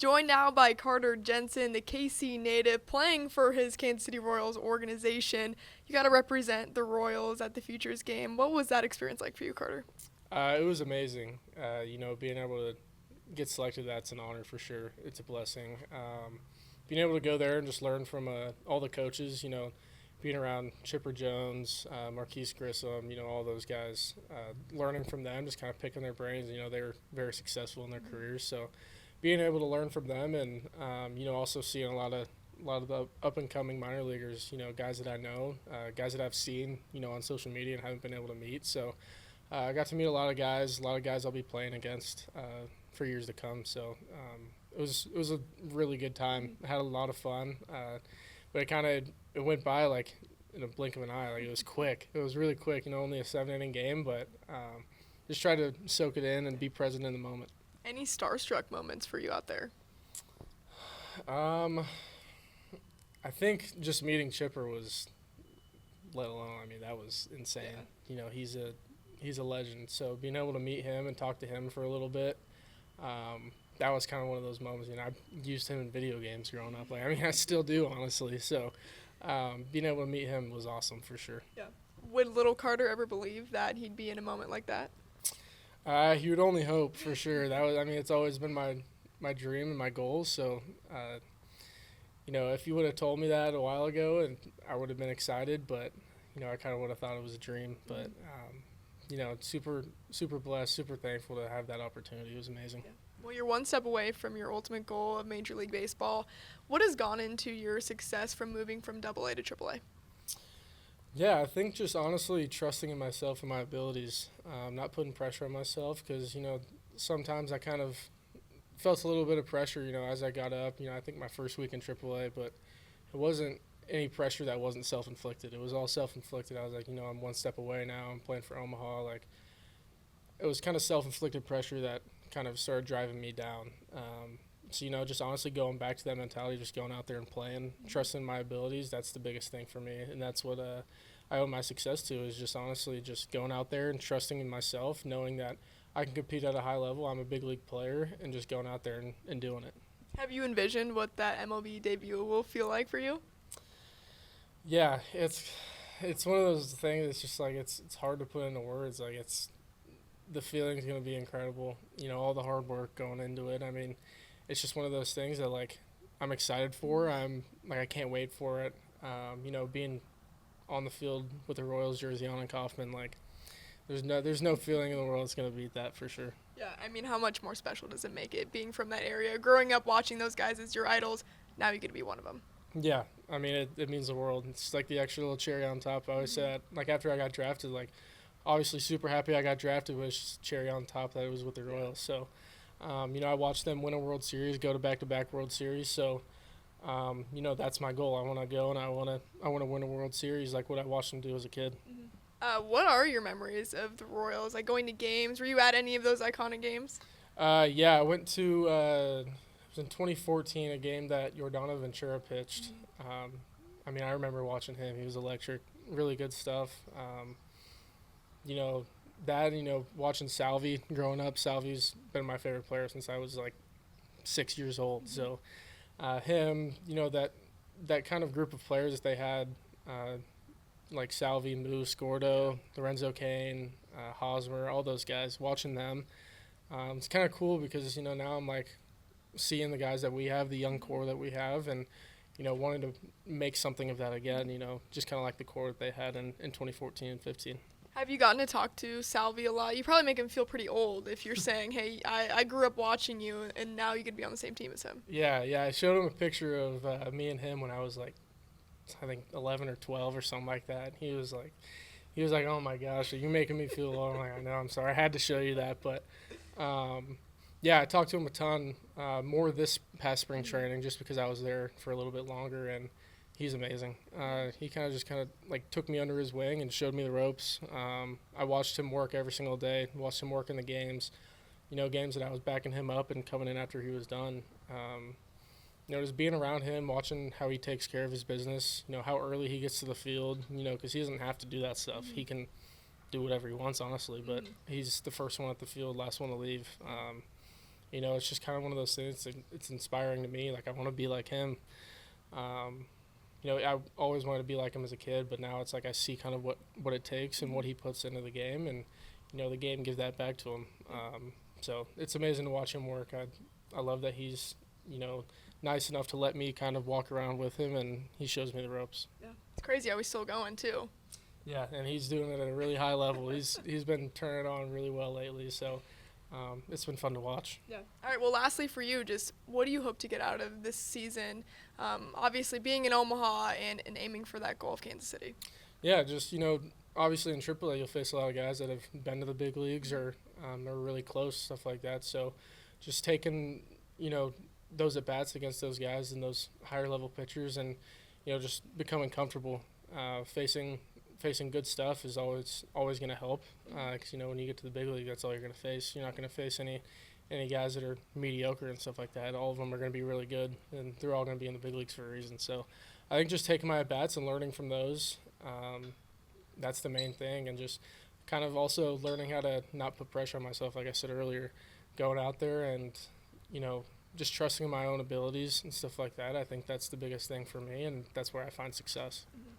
Joined now by Carter Jensen, the KC native, playing for his Kansas City Royals organization. You got to represent the Royals at the Futures game. What was that experience like for you, Carter? It was amazing. Being able to get selected, that's an honor for sure. It's a blessing. Being able to go there and just learn from all the coaches, being around Chipper Jones, Marquise Grissom, all those guys, learning from them, just kind of picking their brains. They were very successful in their careers. So being able to learn from them and, also seeing a lot of the up-and-coming minor leaguers, guys that I know, guys that I've seen, on social media and haven't been able to meet. So I got to meet a lot of guys I'll be playing against for years to come. So it was a really good time. I had a lot of fun, but it went by like in a blink of an eye. Like it was quick. It was really quick. Only a 7-inning game, but just try to soak it in and be present in the moment. Any starstruck moments for you out there? I think just meeting Chipper was, let alone. I mean, that was insane. Yeah. He's a legend. So being able to meet him and talk to him for a little bit, that was kind of one of those moments. I used him in video games growing up. I still do, honestly. So being able to meet him was awesome for sure. Yeah. Would little Carter ever believe that he'd be in a moment like that? He would only hope for sure. It's always been my dream and my goal. So, if you would have told me that a while ago, and I would have been excited, but I kind of would have thought it was a dream. But super super blessed, super thankful to have that opportunity. It was amazing. Yeah. Well, you're one step away from your ultimate goal of Major League Baseball. What has gone into your success from moving from AA to AAA? Yeah, I think just honestly trusting in myself and my abilities, not putting pressure on myself because, sometimes I kind of felt a little bit of pressure, as I got up. I think my first week in AAA, but it wasn't any pressure that wasn't self-inflicted. It was all self-inflicted. I was like, I'm one step away now. I'm playing for Omaha. It was kind of self-inflicted pressure that kind of started driving me down. So, just honestly going back to that mentality, just going out there and playing, trusting my abilities, that's the biggest thing for me. And that's what I owe my success to is just honestly just going out there and trusting in myself, knowing that I can compete at a high level. I'm a big league player, and just going out there and doing it. Have you envisioned what that MLB debut will feel like for you? Yeah, it's one of those things that's just it's hard to put into words. The feeling's going to be incredible. All the hard work going into it. It's just one of those things that I'm excited for. I can't wait for it. Being on the field with the Royals jersey on and Kauffman, there's no feeling in the world that's gonna beat that for sure. Yeah, how much more special does it make it being from that area, growing up watching those guys as your idols? Now you get to be one of them. Yeah, it means the world. It's like the extra little cherry on top. I always say that, after I got drafted, obviously super happy I got drafted, but it's just cherry on top that it was with the Royals. So. I watched them win a World Series, go to back-to-back World Series. So, that's my goal. I want to go and I want to win a World Series like what I watched them do as a kid. Mm-hmm. What are your memories of the Royals? Going to games? Were you at any of those iconic games? Yeah, I went to it was in 2014, a game that Yordano Ventura pitched. Mm-hmm. I remember watching him. He was electric, really good stuff. Watching Salvi growing up. Salvi's been my favorite player since I was 6 years old. Mm-hmm. So him, that kind of group of players that they had, like Salvi, Moose, Gordo, Lorenzo Cain, Hosmer, all those guys, watching them. It's kind of cool because, now I'm seeing the guys that we have, the young core that we have, and, wanting to make something of that again, just kind of like the core that they had in 2014 and 15. Have you gotten to talk to Salvi a lot? You probably make him feel pretty old if you're saying, hey, I grew up watching you, and now you could be on the same team as him. Yeah. I showed him a picture of me and him when I was, I think 11 or 12 or something like that. He was like, oh, my gosh, are you making me feel old? I'm like, I know, I'm sorry. I had to show you that. But, I talked to him a ton more this past spring training just because I was there for a little bit longer, and he's amazing. He kind of took me under his wing and showed me the ropes. I watched him work every single day, watched him work in the games, games that I was backing him up and coming in after he was done. Just being around him, watching how he takes care of his business, how early he gets to the field, because he doesn't have to do that stuff. Mm-hmm. He can do whatever he wants, honestly, but he's the first one at the field, last one to leave. you know, it's just kind of one of those things. It's inspiring to me. Like, I want to be like him. You know, I always wanted to be like him as a kid, but now it's like I see kind of what it takes and what he puts into the game, and you know, the game gives that back to him. So it's amazing to watch him work. I love that he's, you know, nice enough to let me kind of walk around with him, and he shows me the ropes. Yeah, it's crazy how he's still going too. Yeah, and he's doing it at a really high level. He's been turning it on really well lately, so it's been fun to watch. Yeah. All right. Well, lastly for you, just what do you hope to get out of this season? Obviously, being in Omaha and aiming for that goal of Kansas City. Yeah, just, you know, obviously in AAA you'll face a lot of guys that have been to the big leagues or are really close, stuff like that. So just taking, you know, those at bats against those guys and those higher level pitchers, and you know, just becoming comfortable. Facing good stuff is always going to help, because you know, when you get to the big league, that's all you're going to face. You're not going to face any guys that are mediocre and stuff like that. All of them are going to be really good, and they're all going to be in the big leagues for a reason. So I think just taking my at bats and learning from those, that's the main thing, and just kind of also learning how to not put pressure on myself, like I said earlier, going out there and, you know, just trusting in my own abilities and stuff like that. I think that's the biggest thing for me, and that's where I find success. Mm-hmm.